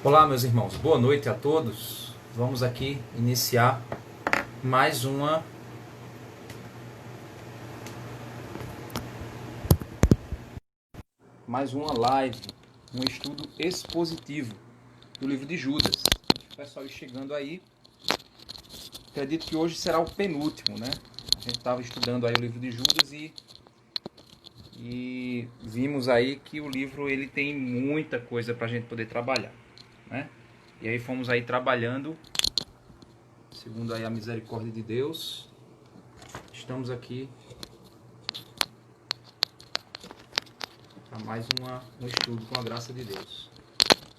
Olá, meus irmãos, boa noite a todos. Vamos aqui iniciar mais uma live, um estudo expositivo do livro de Judas. O pessoal ir chegando aí. Acredito que hoje será o penúltimo, né? A gente estava estudando aí o livro de Judas e vimos aí que o livro ele tem muita coisa para a gente poder trabalhar, né? E aí fomos aí trabalhando, segundo aí a misericórdia de Deus. Estamos aqui para mais um estudo com a graça de Deus.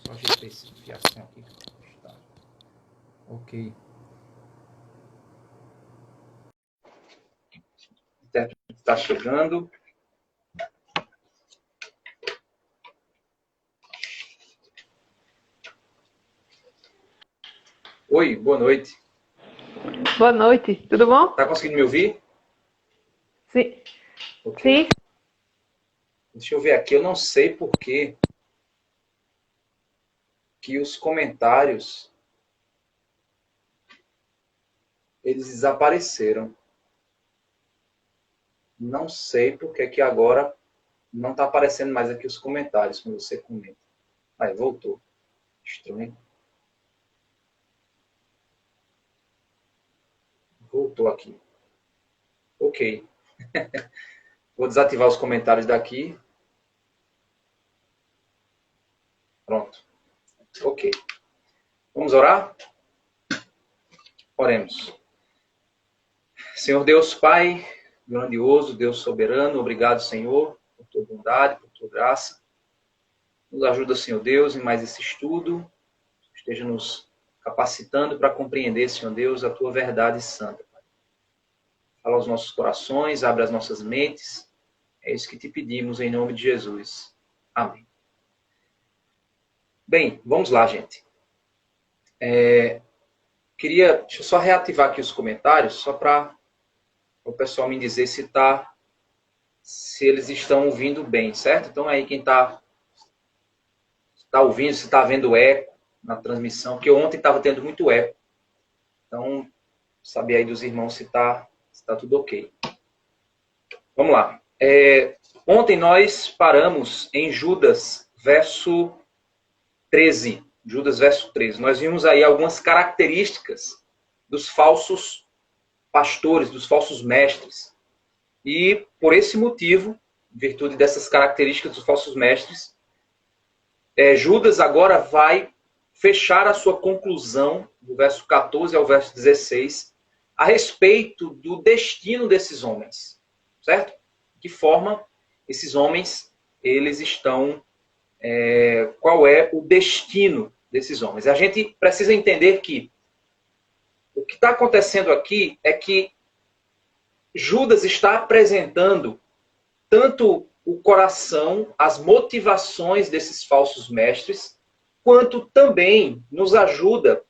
Só ajeitar esse fiação aqui. Tá. Ok. O intérprete está chegando. Oi, boa noite. Boa noite, tudo bom? Tá conseguindo me ouvir? Sim. Ok. Sim. Deixa eu ver aqui. Eu não sei por que os comentários eles desapareceram. Não sei por que agora não está aparecendo mais aqui os comentários quando você comenta. Aí, voltou. Estranho. Voltou aqui. Ok. Vou desativar os comentários daqui. Pronto. Ok. Vamos orar? Oremos. Senhor Deus Pai, grandioso, Deus soberano, obrigado, Senhor, por tua bondade, por tua graça. Nos ajuda, Senhor Deus, em mais esse estudo. Esteja nos capacitando para compreender, Senhor Deus, a tua verdade santa. Fala aos nossos corações, abre as nossas mentes. É isso que te pedimos em nome de Jesus. Amém. Bem, vamos lá, gente. Deixa eu só reativar aqui os comentários, só para o pessoal me dizer se eles estão ouvindo bem, certo? Então aí quem está ouvindo, se está vendo eco na transmissão, porque ontem estava tendo muito eco. Então, saber aí dos irmãos se está tudo ok. Vamos lá. Ontem nós paramos em Judas, verso 13. Judas, verso 13. Nós vimos aí algumas características dos falsos pastores, dos falsos mestres. E, por esse motivo, em virtude dessas características dos falsos mestres, Judas agora vai fechar a sua conclusão, do verso 14 ao verso 16, a respeito do destino desses homens. Certo? De que forma esses homens, eles estão... qual é o destino desses homens? A gente precisa entender que o que está acontecendo aqui é que Judas está apresentando tanto o coração, as motivações desses falsos mestres, quanto também nos ajuda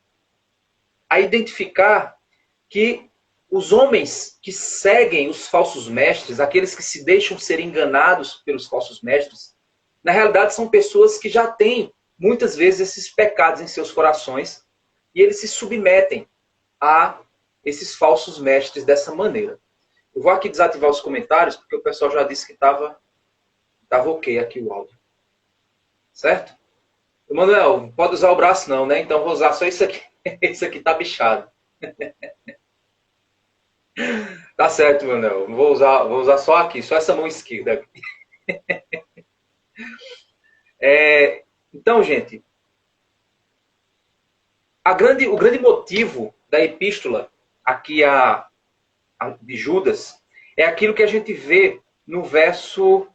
a identificar que os homens que seguem os falsos mestres, aqueles que se deixam ser enganados pelos falsos mestres, na realidade são pessoas que já têm, muitas vezes, esses pecados em seus corações e eles se submetem a esses falsos mestres dessa maneira. Eu vou aqui desativar os comentários, porque o pessoal já disse que estava ok aqui o áudio. Certo? Emanuel, pode usar o braço não, né? Então vou usar só isso aqui. Isso aqui tá bichado. Tá certo, Emanuel. Vou usar só aqui, só essa mão esquerda. Então, gente, o grande motivo da epístola aqui de Judas é aquilo que a gente vê no verso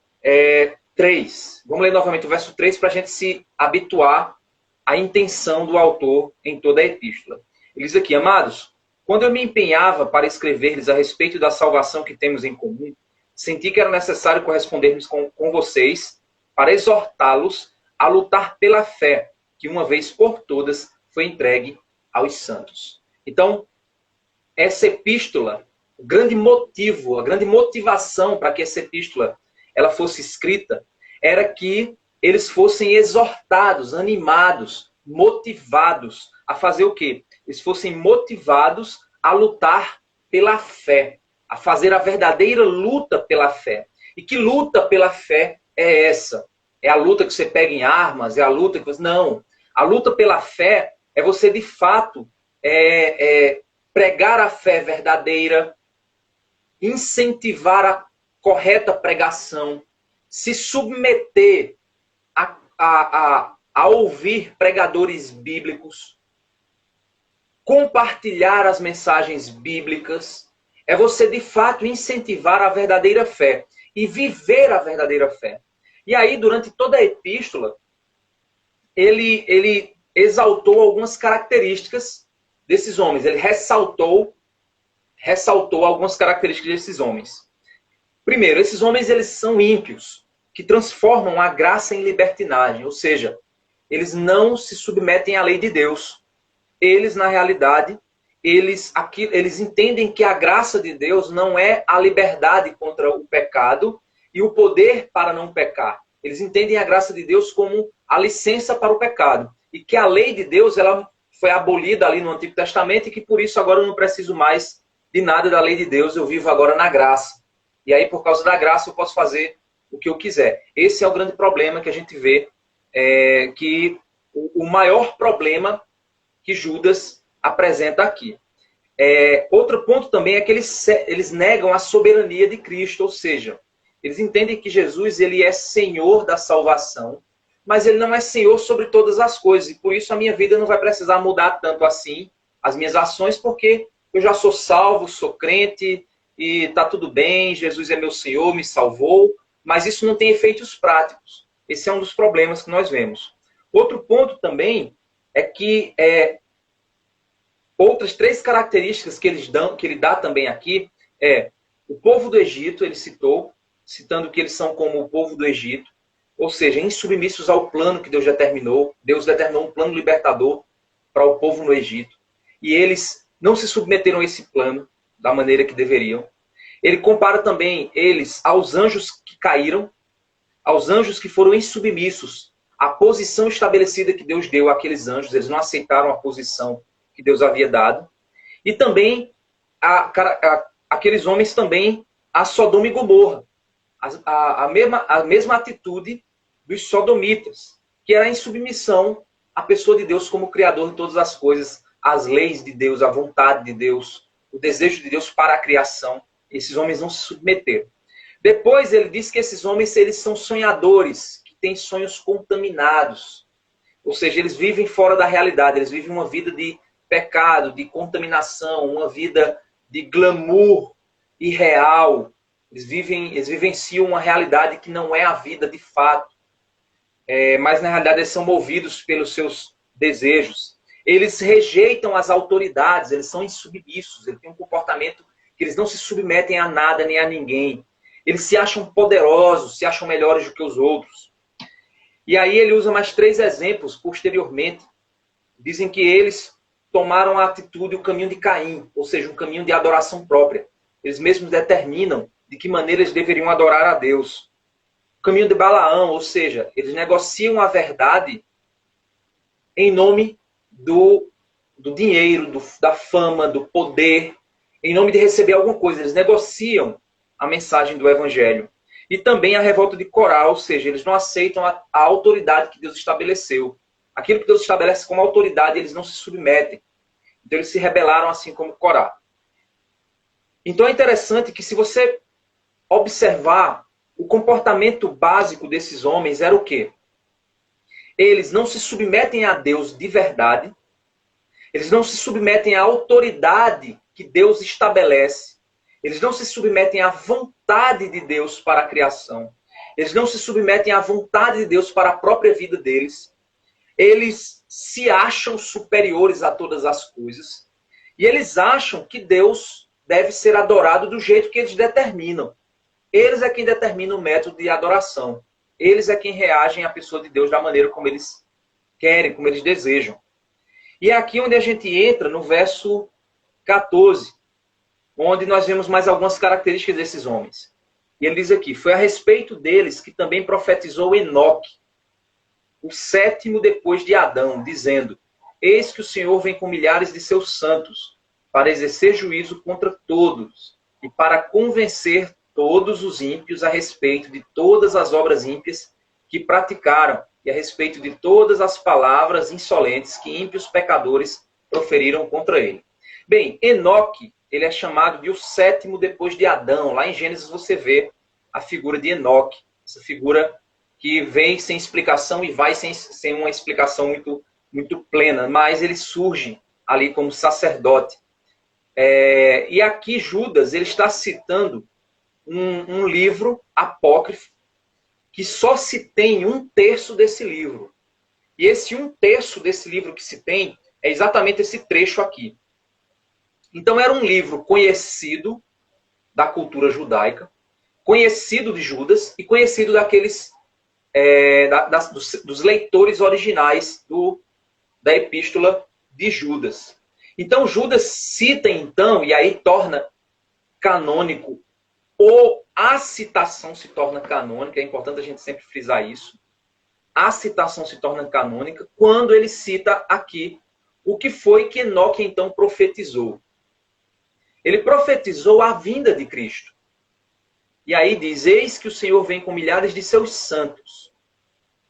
3. Vamos ler novamente o verso 3 para a gente se habituar à intenção do autor em toda a epístola. Ele diz aqui: amados, quando eu me empenhava para escrever-lhes a respeito da salvação que temos em comum, senti que era necessário correspondermos com vocês para exortá-los a lutar pela fé, que uma vez por todas foi entregue aos santos. Então, essa epístola, o grande motivo, a grande motivação para que essa epístola ela fosse escrita, era que eles fossem exortados, animados motivados a fazer o quê? Eles fossem motivados a lutar pela fé, a fazer a verdadeira luta pela fé. E que luta pela fé é essa? É a luta que você pega em armas? É a luta que você... Não. A luta pela fé é você, de fato, pregar a fé verdadeira, incentivar a correta pregação, se submeter a ouvir pregadores bíblicos, compartilhar as mensagens bíblicas. É você, de fato, incentivar a verdadeira fé e viver a verdadeira fé. E aí, durante toda a epístola, ele exaltou algumas características desses homens. Ele ressaltou algumas características desses homens. Primeiro, esses homens eles são ímpios, que transformam a graça em libertinagem. Ou seja, eles não se submetem à lei de Deus. Eles, na realidade, eles entendem que a graça de Deus não é a liberdade contra o pecado e o poder para não pecar. Eles entendem a graça de Deus como a licença para o pecado. E que a lei de Deus ela foi abolida ali no Antigo Testamento e que por isso agora eu não preciso mais de nada da lei de Deus, eu vivo agora na graça. E aí, por causa da graça, eu posso fazer o que eu quiser. Esse é o grande problema que a gente vê, que o maior problema que Judas apresenta aqui. Outro ponto também é que eles negam a soberania de Cristo, ou seja, eles entendem que Jesus ele é Senhor da salvação, mas ele não é Senhor sobre todas as coisas, e por isso a minha vida não vai precisar mudar tanto assim, as minhas ações, porque eu já sou salvo, sou crente, e está tudo bem, Jesus é meu Senhor, me salvou, mas isso não tem efeitos práticos. Esse é um dos problemas que nós vemos. Outro ponto também é que outras 3 características que ele dá também aqui o povo do Egito, ele citando que eles são como o povo do Egito, ou seja, insubmissos ao plano que Deus determinou. Deus determinou um plano libertador para o povo no Egito. E eles não se submeteram a esse plano da maneira que deveriam. Ele compara também eles aos anjos que caíram, aos anjos que foram insubmissos à posição estabelecida que Deus deu àqueles anjos. Eles não aceitaram a posição que Deus havia dado. E também aqueles homens também a Sodoma e Gomorra. A mesma atitude dos sodomitas, que era em submissão à pessoa de Deus como Criador de todas as coisas, às leis de Deus, à vontade de Deus, o desejo de Deus para a criação. Esses homens não se submeteram. Depois ele diz que esses homens eles são sonhadores, que têm sonhos contaminados. Ou seja, eles vivem fora da realidade, eles vivem uma vida de pecado, de contaminação, uma vida de glamour irreal. Eles vivenciam uma realidade que não é a vida de fato. Mas na realidade eles são movidos pelos seus desejos. Eles rejeitam as autoridades, eles são insubmissos, eles têm um comportamento que eles não se submetem a nada nem a ninguém. Eles se acham poderosos, se acham melhores do que os outros. E aí ele usa mais 3 exemplos posteriormente. Dizem que eles tomaram a atitude, o caminho de Caim, ou seja, um caminho de adoração própria. Eles mesmos determinam de que maneira eles deveriam adorar a Deus. O caminho de Balaão, ou seja, eles negociam a verdade em nome do dinheiro, da fama, do poder, em nome de receber alguma coisa. Eles negociam a mensagem do Evangelho. E também a revolta de Corá, ou seja, eles não aceitam a autoridade que Deus estabeleceu. Aquilo que Deus estabelece como autoridade, eles não se submetem. Então eles se rebelaram assim como Corá. Então é interessante que se você observar o comportamento básico desses homens era o quê? Eles não se submetem a Deus de verdade. Eles não se submetem à autoridade que Deus estabelece. Eles não se submetem à vontade de Deus para a criação. Eles não se submetem à vontade de Deus para a própria vida deles. Eles se acham superiores a todas as coisas. E eles acham que Deus deve ser adorado do jeito que eles determinam. Eles é quem determina o método de adoração. Eles é quem reagem à pessoa de Deus da maneira como eles querem, como eles desejam. E é aqui onde a gente entra no verso 14, onde nós vemos mais algumas características desses homens. E ele diz aqui, foi a respeito deles que também profetizou Enoque. o sétimo depois de Adão, dizendo: Eis que o Senhor vem com milhares de seus santos, para exercer juízo contra todos, e para convencer todos os ímpios a respeito de todas as obras ímpias que praticaram, e a respeito de todas as palavras insolentes que ímpios pecadores proferiram contra ele. Bem, Enoque, ele é chamado de o sétimo depois de Adão. Lá em Gênesis você vê a figura de Enoque, essa figura que vem sem explicação e vai sem uma explicação muito plena, mas ele surge ali como sacerdote. E aqui Judas ele está citando um livro apócrifo que só se tem 1/3 desse livro. E esse 1/3 desse livro que se tem é exatamente esse trecho aqui. Então era um livro conhecido da cultura judaica, conhecido de Judas e conhecido daqueles dos leitores originais da epístola de Judas. Então Judas cita então, e aí torna canônico, ou a citação se torna canônica, é importante a gente sempre frisar isso. A citação se torna canônica quando ele cita aqui o que foi que Enoque então profetizou. Ele profetizou a vinda de Cristo. E aí diz: Eis que o Senhor vem com milhares de seus santos,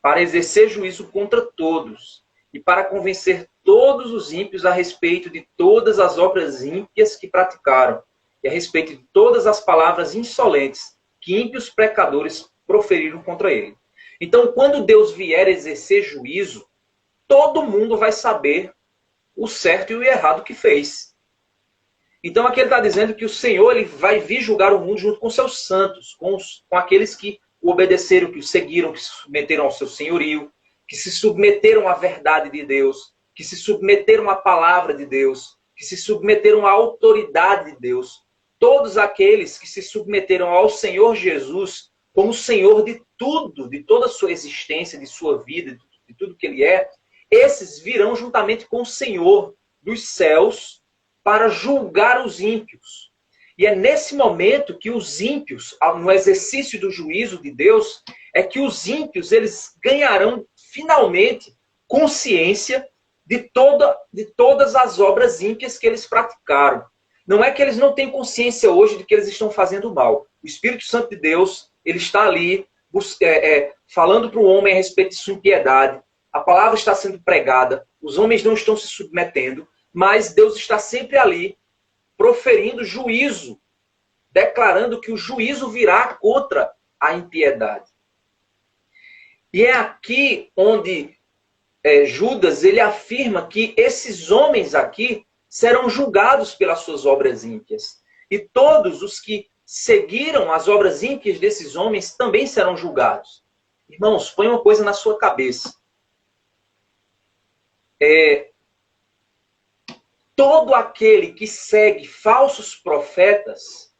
para exercer juízo contra todos, e para convencer todos os ímpios a respeito de todas as obras ímpias que praticaram, e a respeito de todas as palavras insolentes que ímpios pecadores proferiram contra ele. Então, quando Deus vier exercer juízo, todo mundo vai saber o certo e o errado que fez. Então, aqui ele está dizendo que o Senhor ele vai vir julgar o mundo junto com seus santos, com aqueles que o obedeceram, que o seguiram, que se submeteram ao seu senhorio, que se submeteram à verdade de Deus, que se submeteram à palavra de Deus, que se submeteram à autoridade de Deus. Todos aqueles que se submeteram ao Senhor Jesus como Senhor de tudo, de toda a sua existência, de sua vida, de tudo que Ele é, esses virão juntamente com o Senhor dos céus para julgar os ímpios. E é nesse momento que os ímpios, no exercício do juízo de Deus, é que os ímpios eles ganharão finalmente consciência de todas as obras ímpias que eles praticaram. Não é que eles não têm consciência hoje de que eles estão fazendo mal. O Espírito Santo de Deus, ele está ali falando para o homem a respeito de sua impiedade. A palavra está sendo pregada, os homens não estão se submetendo, mas Deus está sempre ali, proferindo juízo, declarando que o juízo virá contra a impiedade. E é aqui onde Judas ele afirma que esses homens aqui serão julgados pelas suas obras ímpias. E todos os que seguiram as obras ímpias desses homens também serão julgados. Irmãos, põe uma coisa na sua cabeça. Todo aquele que segue falsos profetas,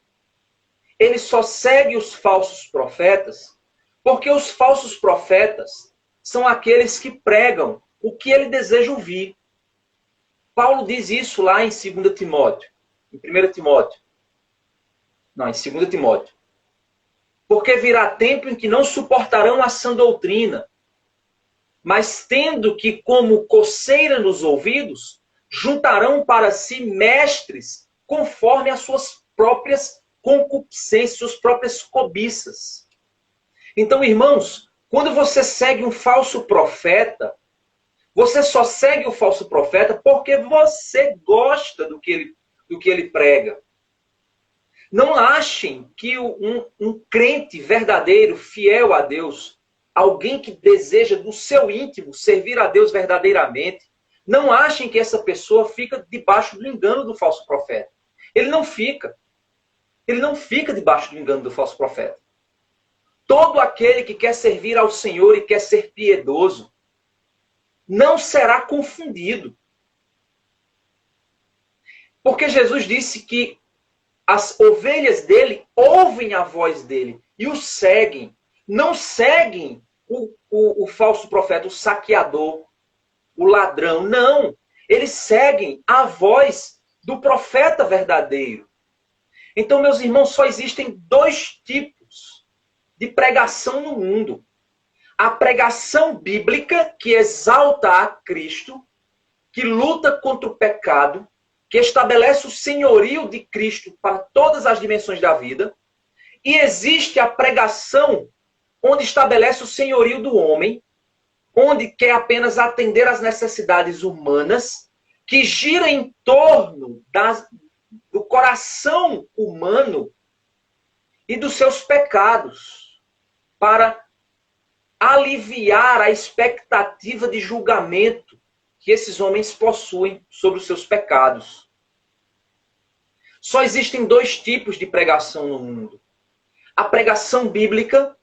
ele só segue os falsos profetas porque os falsos profetas são aqueles que pregam o que ele deseja ouvir. Paulo diz isso lá em 2 Timóteo. Em 1 Timóteo. Não, em 2 Timóteo. Porque virá tempo em que não suportarão a sã doutrina, mas tendo que, como coceira nos ouvidos, juntarão para si mestres conforme as suas próprias concupiscências, suas próprias cobiças. Então, irmãos, quando você segue um falso profeta, você só segue o falso profeta porque você gosta do que ele prega. Não achem que um crente verdadeiro, fiel a Deus, alguém que deseja do seu íntimo servir a Deus verdadeiramente, não achem que essa pessoa fica debaixo do engano do falso profeta. Ele não fica. Ele não fica debaixo do engano do falso profeta. Todo aquele que quer servir ao Senhor e quer ser piedoso, não será confundido. Porque Jesus disse que as ovelhas dele ouvem a voz dele e o seguem. Não seguem o falso profeta, o saqueador, o ladrão. Não. Eles seguem a voz do profeta verdadeiro. Então, meus irmãos, só existem 2 tipos de pregação no mundo. A pregação bíblica que exalta a Cristo, que luta contra o pecado, que estabelece o senhorio de Cristo para todas as dimensões da vida. E existe a pregação onde estabelece o senhorio do homem, onde quer apenas atender às necessidades humanas, que gira em torno do coração humano e dos seus pecados, para aliviar a expectativa de julgamento que esses homens possuem sobre os seus pecados. Só existem dois tipos de pregação no mundo: a pregação bíblica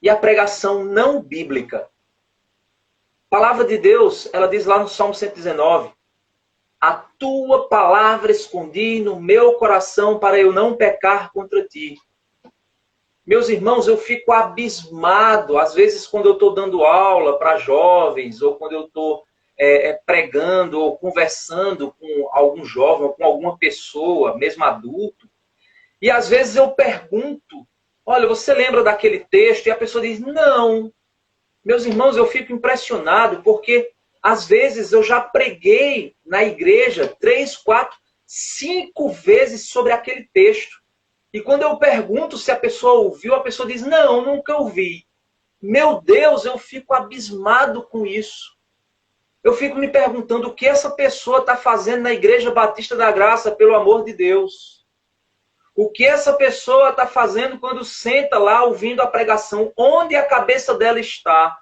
e a pregação não bíblica. A palavra de Deus, ela diz lá no Salmo 119, a tua palavra escondi no meu coração para eu não pecar contra ti. Meus irmãos, eu fico abismado, às vezes quando eu estou dando aula para jovens, ou quando eu estou pregando, ou conversando com algum jovem, ou com alguma pessoa, mesmo adulto, e às vezes eu pergunto, olha, você lembra daquele texto? E a pessoa diz, não. Meus irmãos, eu fico impressionado, porque às vezes eu já preguei na igreja 3, 4, 5 vezes sobre aquele texto. E quando eu pergunto se a pessoa ouviu, a pessoa diz, não, nunca ouvi. Meu Deus, eu fico abismado com isso. Eu fico me perguntando o que essa pessoa está fazendo na Igreja Batista da Graça, pelo amor de Deus. O que essa pessoa está fazendo quando senta lá ouvindo a pregação? Onde a cabeça dela está?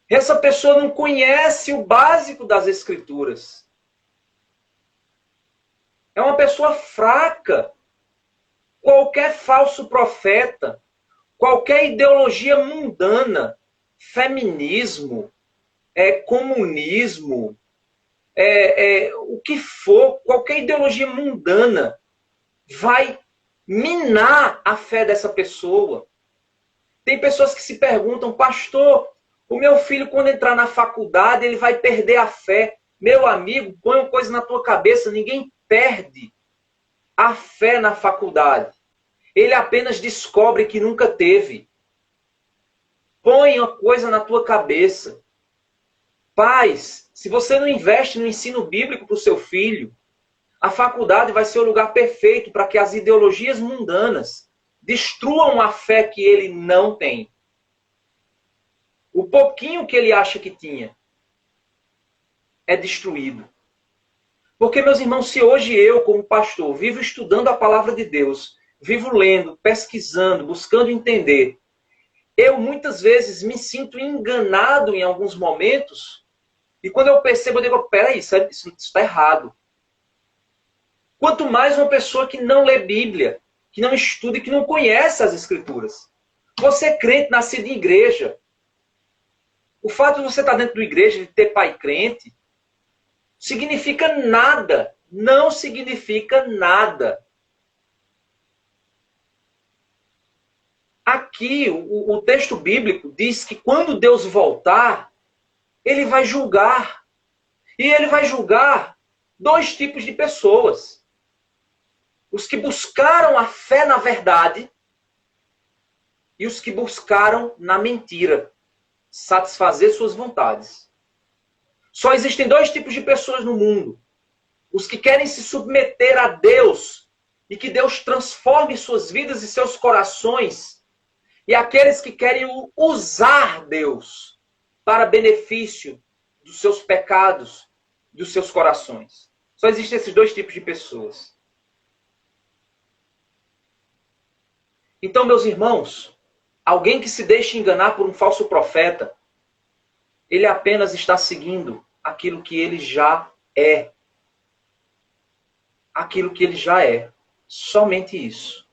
Essa pessoa não conhece o básico das Escrituras. É uma pessoa fraca. Qualquer falso profeta, qualquer ideologia mundana, feminismo, comunismo, o que for, qualquer ideologia mundana vai minar a fé dessa pessoa. Tem pessoas que se perguntam, pastor, o meu filho quando entrar na faculdade ele vai perder a fé. Meu amigo, põe uma coisa na tua cabeça, ninguém perde a fé na faculdade. Ele apenas descobre que nunca teve. Põe uma coisa na tua cabeça. Pais, se você não investe no ensino bíblico para o seu filho, a faculdade vai ser o lugar perfeito para que as ideologias mundanas destruam a fé que ele não tem. O pouquinho que ele acha que tinha é destruído. Porque, meus irmãos, se hoje eu, como pastor, vivo estudando a palavra de Deus, vivo lendo, pesquisando, buscando entender, eu muitas vezes me sinto enganado em alguns momentos, e quando eu percebo, eu digo, peraí, isso está errado. Quanto mais uma pessoa que não lê Bíblia, que não estuda e que não conhece as Escrituras. Você é crente, nascido em igreja. O fato de você estar dentro da igreja, de ter pai crente, significa nada. Não significa nada. Aqui, o texto bíblico diz que quando Deus voltar, ele vai julgar. E ele vai julgar dois tipos de pessoas. Os que buscaram a fé na verdade e os que buscaram na mentira satisfazer suas vontades. Só existem dois tipos de pessoas no mundo. Os que querem se submeter a Deus e que Deus transforme suas vidas e seus corações, e aqueles que querem usar Deus para benefício dos seus pecados, dos seus corações. Só existem esses dois tipos de pessoas. Então, meus irmãos, alguém que se deixa enganar por um falso profeta, ele apenas está seguindo aquilo que ele já é. Aquilo que ele já é. Somente isso.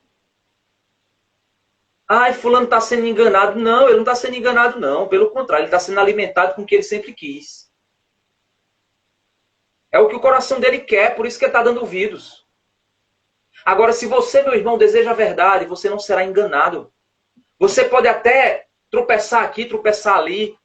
Ai, fulano está sendo enganado. Não, ele não está sendo enganado, não. Pelo contrário, ele está sendo alimentado com o que ele sempre quis. É o que o coração dele quer, por isso que ele está dando ouvidos. Agora, se você, meu irmão, deseja a verdade, você não será enganado. Você pode até tropeçar aqui, tropeçar ali,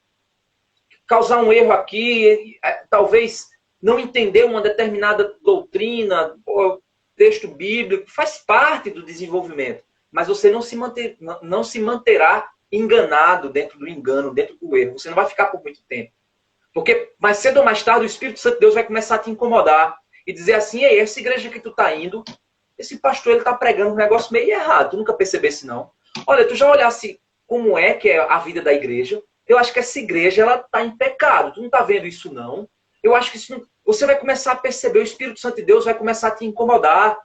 causar um erro aqui, talvez não entender uma determinada doutrina, ou texto bíblico, faz parte do desenvolvimento. Mas você não se manterá enganado dentro do engano, dentro do erro. Você não vai ficar por muito tempo. Porque mais cedo ou mais tarde o Espírito Santo de Deus vai começar a te incomodar e dizer assim: ei, essa igreja que tu tá indo, esse pastor ele tá pregando um negócio meio errado. Tu nunca percebesse não? Olha, tu já olhasse como é que é a vida da igreja? Eu acho que essa igreja ela tá em pecado. Tu não tá vendo isso não? Eu acho que isso não... Você vai começar a perceber, o Espírito Santo de Deus vai começar a te incomodar.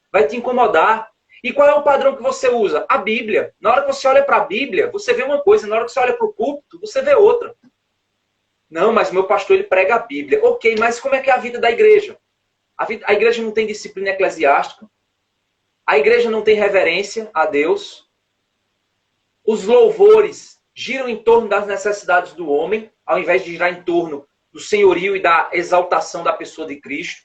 Vai te incomodar. E qual é o padrão que você usa? A Bíblia. Na hora que você olha para a Bíblia, você vê uma coisa. Na hora que você olha para o púlpito, você vê outra. Não, mas meu pastor ele prega a Bíblia. Ok, mas como é que é a vida da igreja? A igreja não tem disciplina eclesiástica. A igreja não tem reverência a Deus. Os louvores giram em torno das necessidades do homem, ao invés de girar em torno do senhorio e da exaltação da pessoa de Cristo.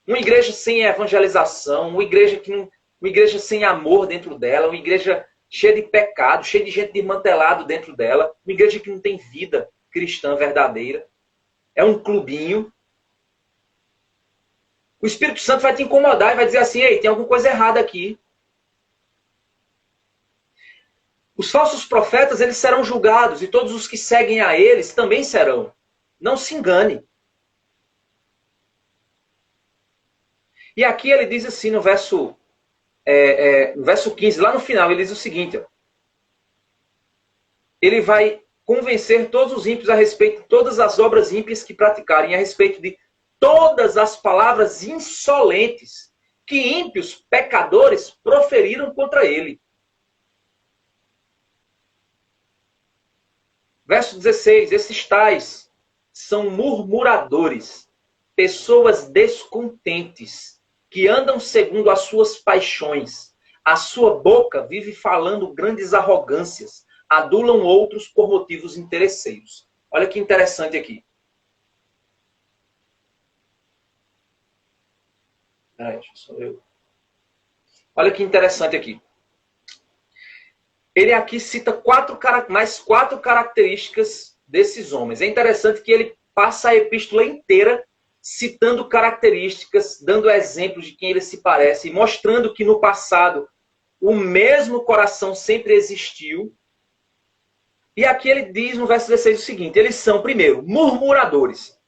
Uma igreja sem evangelização, uma igreja sem amor dentro dela, uma igreja cheia de pecado, cheia de gente desmantelada dentro dela, uma igreja que não tem vida cristã verdadeira. É um clubinho. O Espírito Santo vai te incomodar e vai dizer assim: ei, tem alguma coisa errada aqui. Os falsos profetas, eles serão julgados, e todos os que seguem a eles também serão. Não se engane. E aqui ele diz assim no verso 15, lá no final, ele diz o seguinte: ó, ele vai convencer todos os ímpios a respeito de todas as obras ímpias que praticarem, a respeito de todas as palavras insolentes que ímpios pecadores proferiram contra ele. Verso 16, esses tais são murmuradores, pessoas descontentes, que andam segundo as suas paixões. A sua boca vive falando grandes arrogâncias, adulam outros por motivos interesseiros. Olha que interessante aqui. Olha que interessante aqui. Ele aqui cita mais quatro características desses homens. É interessante que ele passa a epístola inteira citando características, dando exemplos de quem ele se parece, e mostrando que no passado o mesmo coração sempre existiu. E aqui ele diz no verso 16 o seguinte: eles são, primeiro, murmuradores.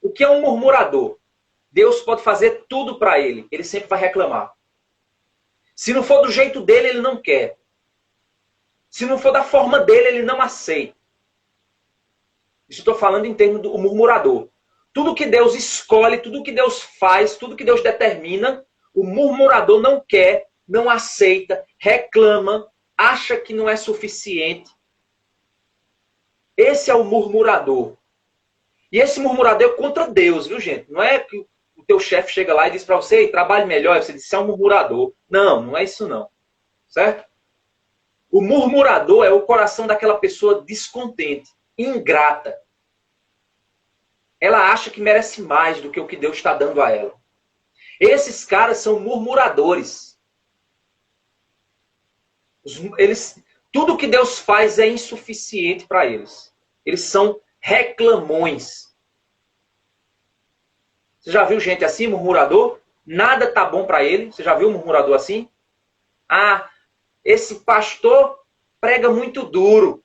O que é um murmurador? Deus pode fazer tudo para ele, ele sempre vai reclamar. Se não for do jeito dele, ele não quer. Se não for da forma dele, ele não aceita. Isso estou falando em termos do murmurador. Tudo que Deus escolhe, tudo que Deus faz, tudo que Deus determina, o murmurador não quer, não aceita, reclama, acha que não é suficiente. Esse é o murmurador. E esse murmurador é contra Deus, viu, gente? Não é que o teu chefe chega lá e diz para você: trabalhe melhor, e você diz: você é um murmurador. Não, não é isso não. Certo? O murmurador é o coração daquela pessoa descontente, ingrata. Ela acha que merece mais do que o que Deus está dando a ela. Esses caras são murmuradores. Tudo que Deus faz é insuficiente para eles. Eles são reclamões. Você já viu gente assim, murmurador? Nada tá bom para ele. Você já viu um murmurador assim? Ah, esse pastor prega muito duro.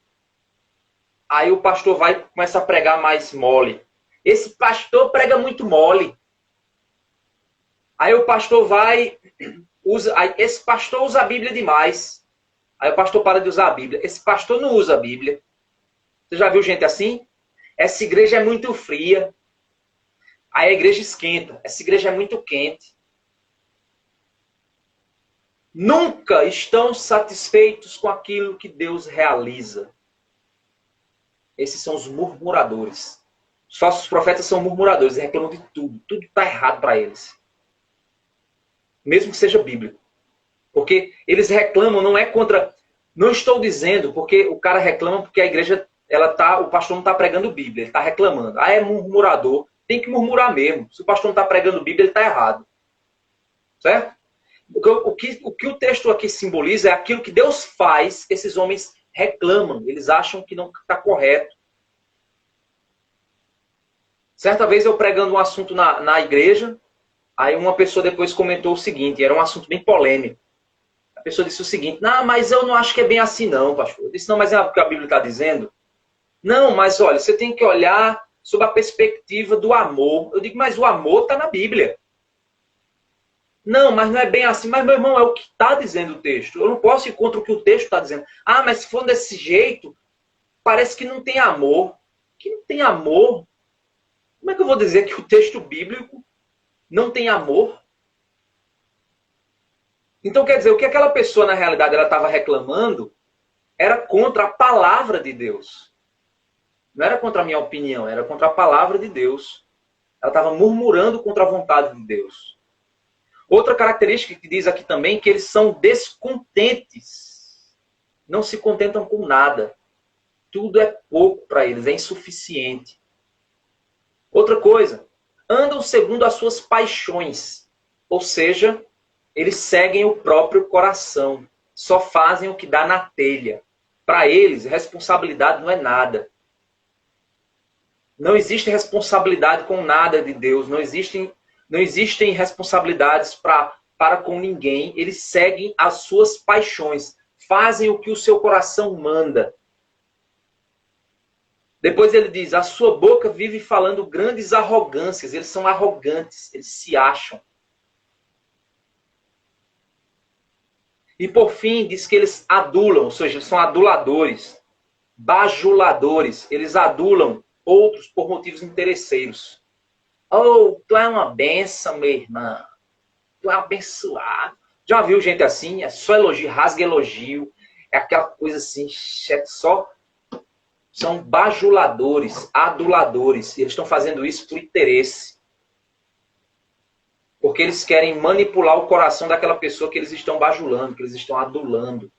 Aí o pastor vai e começa a pregar mais mole. Esse pastor prega muito mole. Aí o pastor esse pastor usa a Bíblia demais. Aí o pastor para de usar a Bíblia. Esse pastor não usa a Bíblia. Você já viu gente assim? Essa igreja é muito fria. Aí a igreja esquenta. Essa igreja é muito quente. Nunca estão satisfeitos com aquilo que Deus realiza. Esses são os murmuradores. Os falsos profetas são murmuradores, eles reclamam de tudo. Tudo está errado para eles. Mesmo que seja bíblico. Porque eles reclamam, não é contra... Não estou dizendo porque o cara reclama porque a igreja, o pastor não está pregando Bíblia, ele está reclamando. Ah, é murmurador. Tem que murmurar mesmo. Se o pastor não está pregando Bíblia, ele está errado. Certo? O que o texto aqui simboliza é aquilo que Deus faz, esses homens reclamam. Eles acham que não está correto. Certa vez eu pregando um assunto na igreja, aí uma pessoa depois comentou o seguinte, era um assunto bem polêmico. A pessoa disse o seguinte: não, mas eu não acho que é bem assim não, pastor. Eu disse: não, mas é o que a Bíblia está dizendo? Não, mas olha, você tem que olhar sob a perspectiva do amor. Eu digo: mas o amor está na Bíblia. Não, mas não é bem assim. Mas, meu irmão, é o que está dizendo o texto. Eu não posso ir contra o que o texto está dizendo. Ah, mas se for desse jeito, parece que não tem amor. Que não tem amor? Como é que eu vou dizer que o texto bíblico não tem amor? Então, quer dizer, o que aquela pessoa, na realidade, ela estava reclamando era contra a palavra de Deus. Não era contra a minha opinião, era contra a palavra de Deus. Ela estava murmurando contra a vontade de Deus. Outra característica que diz aqui também, que eles são descontentes. Não se contentam com nada. Tudo é pouco para eles, é insuficiente. Outra coisa, andam segundo as suas paixões. Ou seja, eles seguem o próprio coração. Só fazem o que dá na telha. Para eles, responsabilidade não é nada. Não existe responsabilidade com nada de Deus. Não existem responsabilidades para com ninguém. Eles seguem as suas paixões. Fazem o que o seu coração manda. Depois ele diz: a sua boca vive falando grandes arrogâncias. Eles são arrogantes. Eles se acham. E por fim, diz que eles adulam. Ou seja, são aduladores. Bajuladores. Eles adulam outros por motivos interesseiros. Oh, tu é uma benção, meu irmão. Tu é abençoado. Já viu gente assim? É só elogio, rasga elogio. É aquela coisa assim, só. São bajuladores, aduladores. E eles estão fazendo isso por interesse. Porque eles querem manipular o coração daquela pessoa que eles estão bajulando, que eles estão adulando.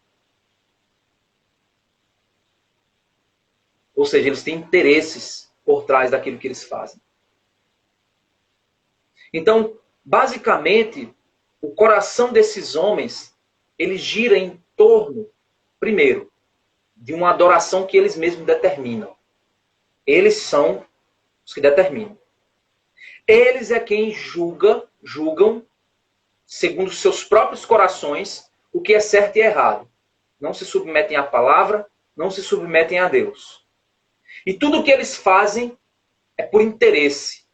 Ou seja, eles têm interesses por trás daquilo que eles fazem. Então, basicamente, o coração desses homens, ele gira em torno, primeiro, de uma adoração que eles mesmos determinam. Eles são os que determinam. Eles é quem julgam, segundo seus próprios corações, o que é certo e errado. Não se submetem à palavra, não se submetem a Deus. E tudo o que eles fazem é por interesse.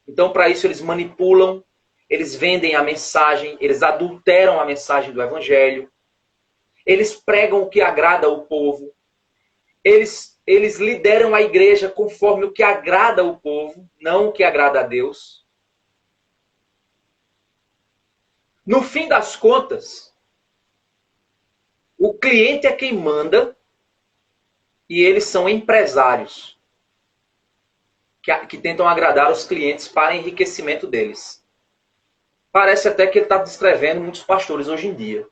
Então, para isso, eles manipulam, eles vendem a mensagem, eles adulteram a mensagem do Evangelho, eles pregam o que agrada ao povo, eles lideram a igreja conforme o que agrada ao povo, não o que agrada a Deus. No fim das contas, o cliente é quem manda e eles são empresários que tentam agradar os clientes para enriquecimento deles. Parece até que ele está descrevendo muitos pastores hoje em dia.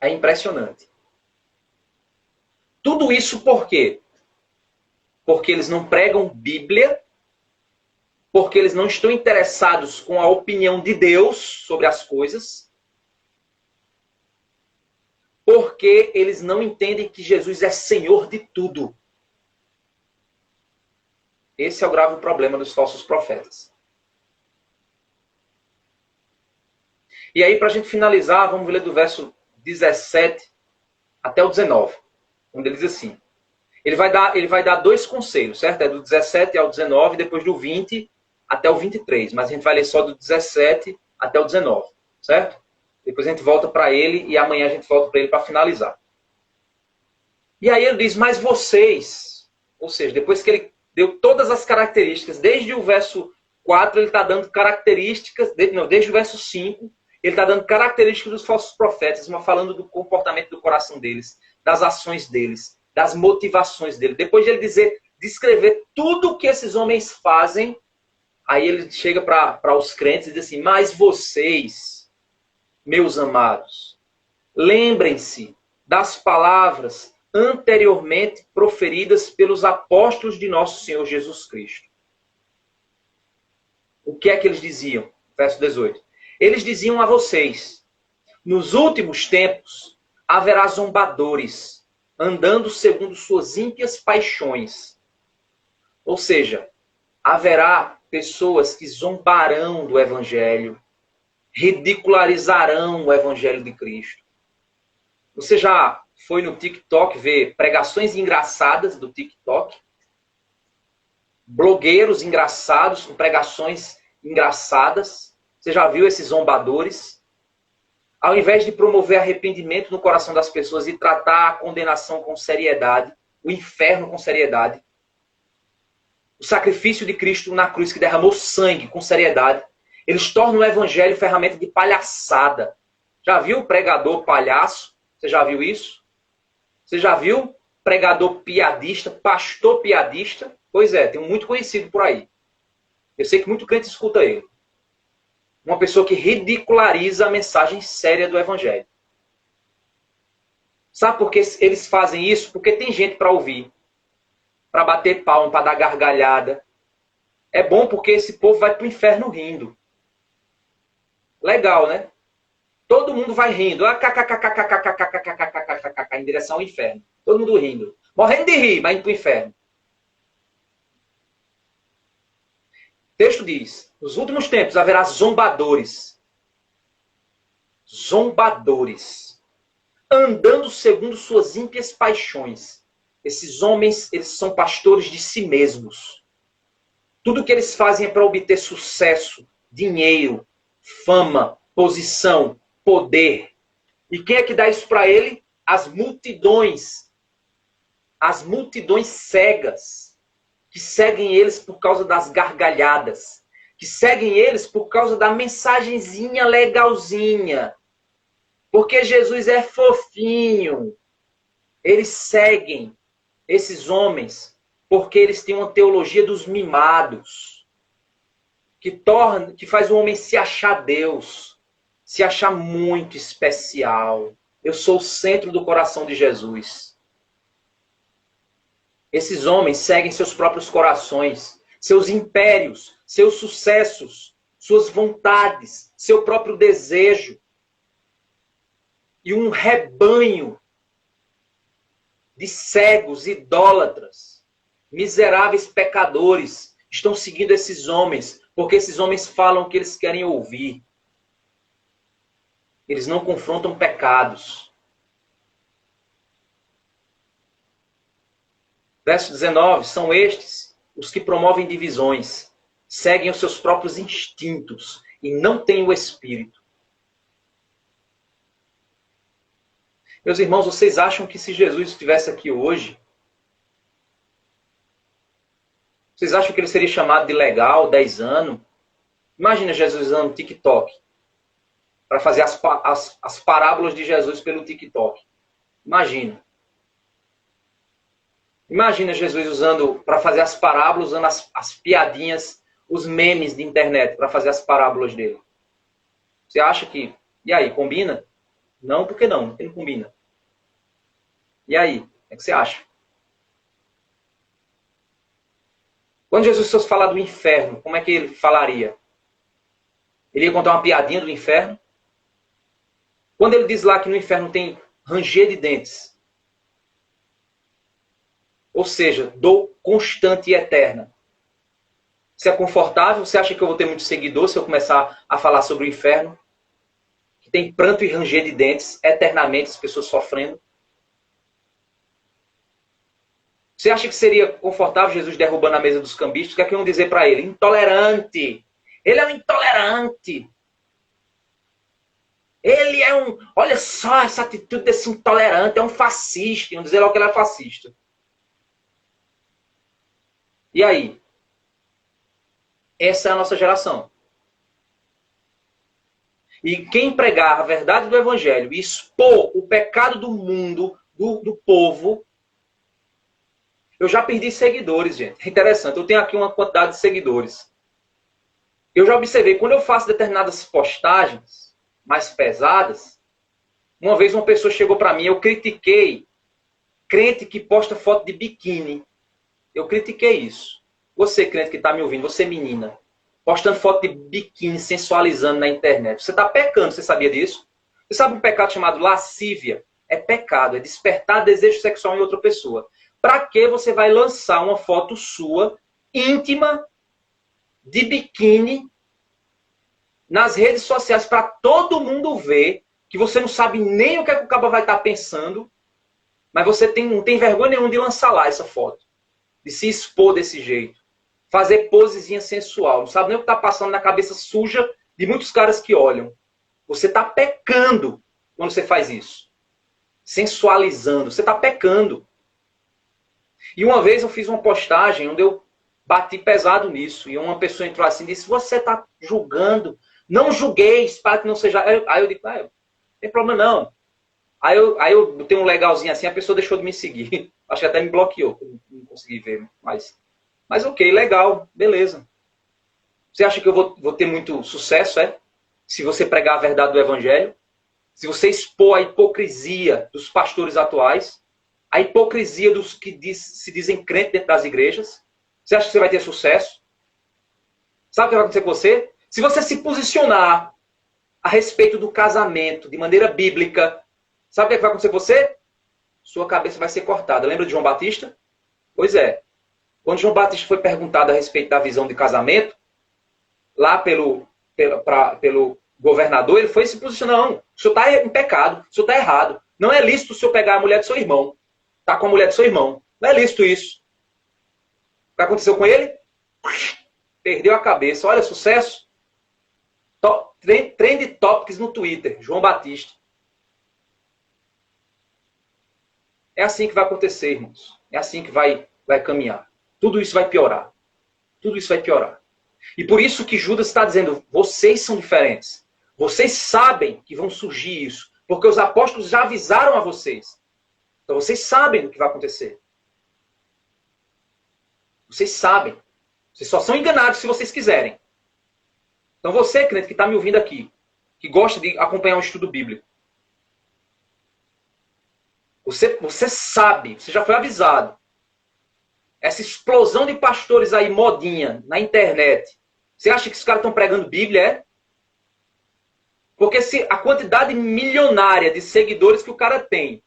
É impressionante. Tudo isso por quê? Porque eles não pregam Bíblia, porque eles não estão interessados com a opinião de Deus sobre as coisas, porque eles não entendem que Jesus é Senhor de tudo. Esse é o grave problema dos falsos profetas. E aí, para a gente finalizar, vamos ler do verso 17 até o 19, onde ele diz assim. Ele vai dar dois conselhos, certo? É do 17 ao 19, depois do 20 até o 23. Mas a gente vai ler só do 17 até o 19, certo? Depois a gente volta para ele e amanhã a gente volta para ele para finalizar. E aí ele diz: mas vocês, ou seja, depois que ele deu todas as características, desde o verso 4 ele está dando características, desde o verso 5, ele está dando características dos falsos profetas, mas falando do comportamento do coração deles, das ações deles, das motivações dele. Depois de ele descrever tudo o que esses homens fazem, aí ele chega para os crentes e diz assim: mas vocês, meus amados, lembrem-se das palavras anteriormente proferidas pelos apóstolos de nosso Senhor Jesus Cristo. O que é que eles diziam? Verso 18. Eles diziam a vocês: nos últimos tempos haverá zombadores, andando segundo suas ímpias paixões. Ou seja, haverá pessoas que zombarão do Evangelho, ridicularizarão o Evangelho de Cristo. Você já foi no TikTok ver pregações engraçadas do TikTok? Blogueiros engraçados com pregações engraçadas? Você já viu esses zombadores? Ao invés de promover arrependimento no coração das pessoas e tratar a condenação com seriedade, o inferno com seriedade, o sacrifício de Cristo na cruz que derramou sangue com seriedade, eles tornam o evangelho ferramenta de palhaçada. Já viu o pregador palhaço? Você já viu isso? Você já viu pregador piadista, pastor piadista? Pois é, tem um muito conhecido por aí. Eu sei que muito crente escuta ele. Uma pessoa que ridiculariza a mensagem séria do evangelho. Sabe por que eles fazem isso? Porque tem gente para ouvir, para bater palma, para dar gargalhada. É bom porque esse povo vai para o inferno rindo. Legal, né? Todo mundo vai rindo. Em direção ao inferno. Todo mundo rindo. Morrendo de rir, mas indo para o inferno. O texto diz, nos últimos tempos haverá zombadores. Zombadores. Andando segundo suas ímpias paixões. Esses homens, eles são pastores de si mesmos. Tudo que eles fazem é para obter sucesso, dinheiro, fama, posição, poder. E quem é que dá isso para ele? As multidões. As multidões cegas. Que seguem eles por causa das gargalhadas. Que seguem eles por causa da mensagenzinha legalzinha. Porque Jesus é fofinho. Eles seguem esses homens porque eles têm uma teologia dos mimados. Que faz o homem se achar Deus. Se achar muito especial. Eu sou o centro do coração de Jesus. Esses homens seguem seus próprios corações, seus impérios, seus sucessos, suas vontades, seu próprio desejo. E um rebanho de cegos, idólatras, miseráveis pecadores estão seguindo esses homens, porque esses homens falam o que eles querem ouvir. Eles não confrontam pecados. Verso 19, são estes os que promovem divisões, seguem os seus próprios instintos e não têm o Espírito. Meus irmãos, vocês acham que se Jesus estivesse aqui hoje, vocês acham que ele seria chamado de legal, 10 anos? Imagina Jesus usando o TikTok para fazer as parábolas de Jesus pelo TikTok. Imagina. Imagina Jesus usando, para fazer as parábolas, usando as piadinhas, os memes de internet para fazer as parábolas dele. Você acha que... E aí, combina? Não, por que não? Porque não combina. E aí, o que você acha? Quando Jesus fosse falar do inferno, como é que ele falaria? Ele ia contar uma piadinha do inferno? Quando ele diz lá que no inferno tem ranger de dentes, ou seja, dor constante e eterna. Você é confortável? Você acha que eu vou ter muito seguidor se eu começar a falar sobre o inferno? Que tem pranto e ranger de dentes, eternamente, as pessoas sofrendo. Você acha que seria confortável Jesus derrubando a mesa dos cambistas? O que é que iam dizer para ele? Intolerante. Ele é um intolerante. Ele é um... Olha só essa atitude desse intolerante. É um fascista. Iam dizer logo que ele é fascista. E aí? Essa é a nossa geração. E quem pregar a verdade do evangelho e expor o pecado do mundo, do povo... Eu já perdi seguidores, gente. É interessante. Eu tenho aqui uma quantidade de seguidores. Eu já observei, quando eu faço determinadas postagens mais pesadas, uma vez uma pessoa chegou para mim, eu critiquei crente que posta foto de biquíni. Eu critiquei isso. Você, crente que está me ouvindo, você menina, postando foto de biquíni, sensualizando na internet. Você está pecando, você sabia disso? Você sabe um pecado chamado lascívia? É pecado, é despertar desejo sexual em outra pessoa. Para que você vai lançar uma foto sua, íntima, de biquíni, nas redes sociais para todo mundo ver, que você não sabe nem o que, é que o cabo vai estar pensando, mas você não tem vergonha nenhuma de lançar lá essa foto, de se expor desse jeito, fazer posezinha sensual, não sabe nem o que está passando na cabeça suja de muitos caras que olham. Você está pecando quando você faz isso. Sensualizando, você está pecando. E uma vez eu fiz uma postagem onde eu bati pesado nisso, e uma pessoa entrou assim e disse, você está julgando, não julgueis para que não seja... Aí eu digo, não tem problema não. Aí eu botei um legalzinho assim, a pessoa deixou de me seguir. Acho que até me bloqueou, não consegui ver. Mas ok, legal, beleza. Você acha que eu vou ter muito sucesso, é? Se você pregar a verdade do evangelho? Se você expor a hipocrisia dos pastores atuais? A hipocrisia dos que se dizem crentes dentro das igrejas? Você acha que você vai ter sucesso? Sabe o que vai acontecer com você? Se você se posicionar a respeito do casamento de maneira bíblica, sabe o que vai acontecer com você? Sua cabeça vai ser cortada. Lembra de João Batista? Pois é. Quando João Batista foi perguntado a respeito da visão de casamento, lá pelo governador, ele foi se posicionar, não, o senhor está em pecado, o senhor está errado. Não é lícito o senhor pegar a mulher do seu irmão. Está com a mulher do seu irmão. Não é lícito isso. O que aconteceu com ele? Perdeu a cabeça. Olha, sucesso. Trend Topics no Twitter. João Batista. É assim que vai acontecer, irmãos. É assim que vai caminhar. Tudo isso vai piorar. Tudo isso vai piorar. E por isso que Judas está dizendo, vocês são diferentes. Vocês sabem que vão surgir isso. Porque os apóstolos já avisaram a vocês. Então vocês sabem do que vai acontecer. Vocês sabem. Vocês só são enganados se vocês quiserem. Então você, crente, que está me ouvindo aqui, que gosta de acompanhar um estudo bíblico, você sabe, você já foi avisado. Essa explosão de pastores aí, modinha, na internet. Você acha que esses caras estão pregando Bíblia, é? Porque se a quantidade milionária de seguidores que o cara tem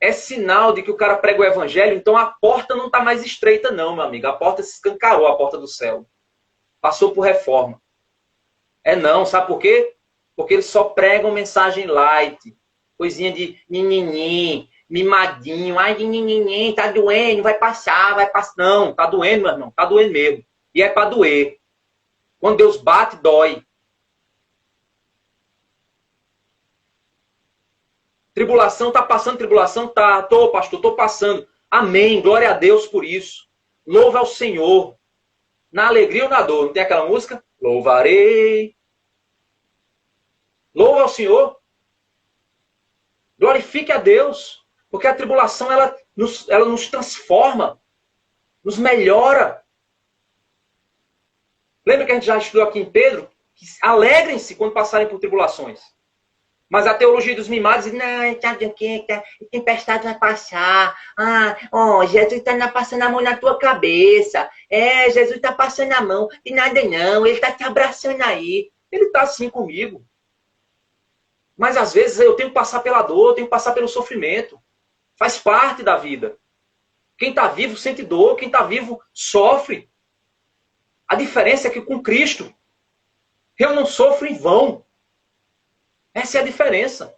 é sinal de que o cara prega o evangelho, então a porta não está mais estreita não, meu amigo. A porta se escancarou, a porta do céu. Passou por reforma. É não, sabe por quê? Porque eles só pregam mensagem light. Coisinha de nininho, mimadinho. Ai, nininho, tá doendo, vai passar. Não, tá doendo, meu irmão. Tá doendo mesmo. E é para doer. Quando Deus bate, dói. Tribulação, tá passando tribulação? Tá. Tô, pastor, tô passando. Amém, glória a Deus por isso. Louva ao Senhor. Na alegria ou na dor. Não tem aquela música? Louvarei. Louva ao Senhor. Glorifique a Deus. Porque a tribulação, ela nos transforma. Nos melhora. Lembra que a gente já estudou aqui em Pedro? Que alegrem-se quando passarem por tribulações. Mas a teologia dos mimados diz, não, sabe o que? A tempestade vai passar. Jesus está passando a mão na tua cabeça. Jesus está passando a mão. De nada não, ele está te abraçando aí. Ele está assim comigo. Mas às vezes eu tenho que passar pela dor, eu tenho que passar pelo sofrimento. Faz parte da vida. Quem está vivo sente dor, quem está vivo sofre. A diferença é que com Cristo, eu não sofro em vão. Essa é a diferença.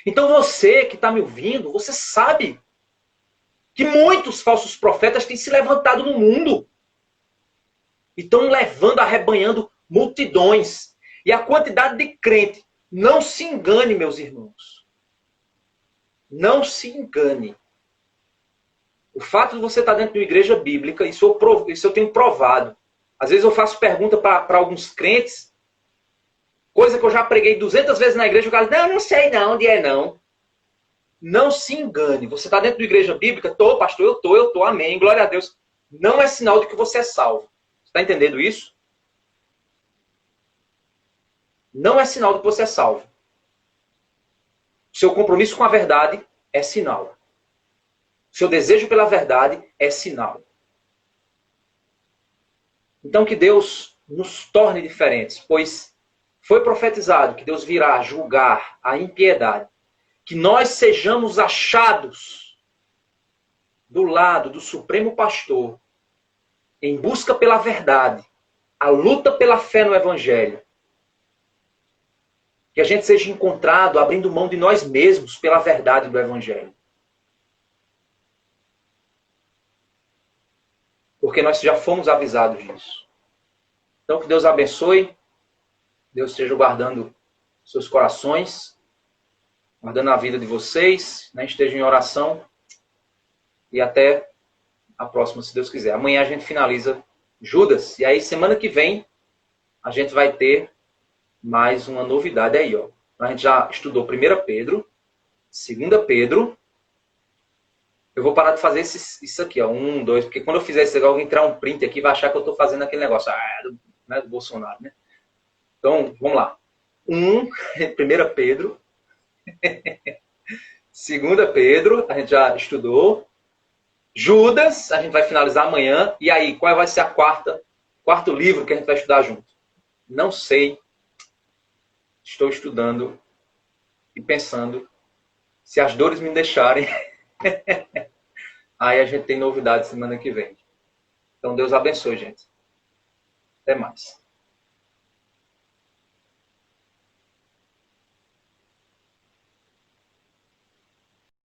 Então você que está me ouvindo, você sabe que muitos falsos profetas têm se levantado no mundo. E estão levando, arrebanhando multidões. E a quantidade de crente, não se engane, meus irmãos. Não se engane. O fato de você estar dentro de uma igreja bíblica, isso eu tenho provado. Às vezes eu faço pergunta para alguns crentes, coisa que eu já preguei 200 vezes na igreja, o cara diz, não sei não, onde é não. Não se engane. Você está dentro de uma igreja bíblica? Tô, pastor, eu tô, amém, glória a Deus. Não é sinal de que você é salvo. Você está entendendo isso? Não é sinal de que você é salvo. Seu compromisso com a verdade é sinal. Seu desejo pela verdade é sinal. Então que Deus nos torne diferentes, pois foi profetizado que Deus virá julgar a impiedade. Que nós sejamos achados do lado do Supremo Pastor, em busca pela verdade, a luta pela fé no Evangelho, Que a gente seja encontrado abrindo mão de nós mesmos pela verdade do Evangelho. Porque nós já fomos avisados disso. Então, que Deus abençoe. Deus esteja guardando seus corações, guardando a vida de vocês, né? Estejam em oração. E até a próxima, se Deus quiser. Amanhã a gente finaliza Judas. E aí, semana que vem, a gente vai ter mais uma novidade aí, ó. A gente já estudou 1 Pedro, 2 Pedro. Eu vou parar de fazer isso aqui, ó. 1, 2, porque quando eu fizer isso, alguém entrar um print aqui, vai achar que eu estou fazendo aquele negócio do Bolsonaro, né? Então, vamos lá. 1 Pedro. 2 Pedro, a gente já estudou. Judas, a gente vai finalizar amanhã. E aí, qual vai ser a quarto livro que a gente vai estudar junto? Não sei. Estou estudando e pensando. Se as dores me deixarem, aí a gente tem novidade semana que vem. Então, Deus abençoe, gente. Até mais.